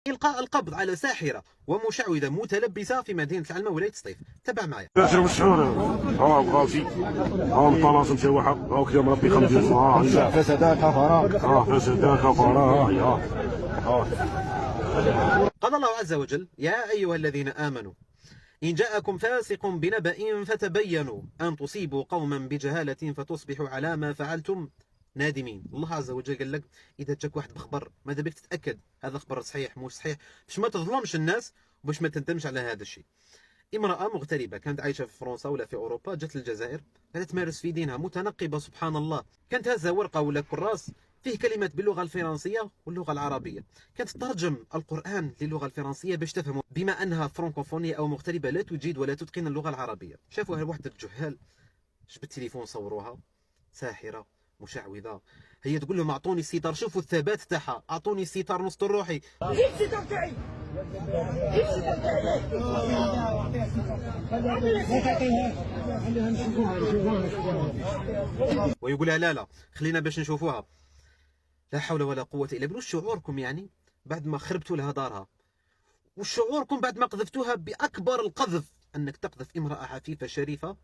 إلقاء القبض على ساحرة ومشعوذة متلبسة في مدينة العلمة ولاية سطيف. تبع معايا. تاجر مشهور ها بغاوتي ها الطلاس متاوعها ها كي مربي خمس ديال ها فسادات كفرة فسادات كفرة ها قال الله عز وجل: يا أيها الذين آمنوا إن جاءكم فاسق بنبأ فتبينوا أن تصيبوا قوما بجهالة فتصبحوا على ما فعلتم نادمين. الله عز وجل قال لك إذا جاك واحد بخبر ماذا بك تتأكد هذا خبر صحيح مش صحيح، باش ما تظلمش الناس وباش ما تندمش على هذا الشيء. امرأة مغتربة كانت عايشة في فرنسا ولا في أوروبا، جات للجزائر بدأت تمارس في دينها متنقبة سبحان الله. كانت هازة ورقة ولا كراس فيه كلمات باللغة الفرنسية واللغة العربية، كانت تترجم القرآن للغة الفرنسية باش تفهموا، بما أنها فرنكوفونية أو مغتربة لا تجيد ولا تتقن اللغة العربية. شافوها واحد الجهال جبت التليفون صوروها ساحرة مشعوذة، هي تقول لهم اعطوني الستار، شوفوا الثبات تاعها، اعطوني الستار نستر روحي. الستار تاعي ويقولها لا خلينا باش نشوفوها. لا حول ولا قوة إلا بالله. وش شعوركم يعني بعد ما خربتوا لها دارها؟ وش شعوركم بعد ما قذفتوها بأكبر القذف أنك تقذف امرأة عفيفة شريفة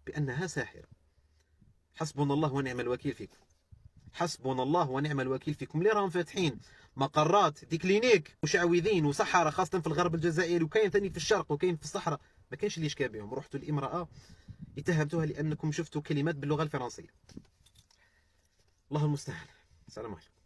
بأنها ساحرة؟ حسبنا الله ونعم الوكيل فيكم، حسبنا الله ونعم الوكيل فيكم اللي راهم فاتحين مقرات دي كلينيك مشعوذين وسحرة، خاصة في الغرب الجزائري، وكاين ثاني في الشرق وكاين في الصحراء. ما كاينش اللي يشكى بهم. رحتوا الامرأة اتهمتوها لأنكم شفتوا كلمات باللغة الفرنسية. الله المستعان. السلام عليكم.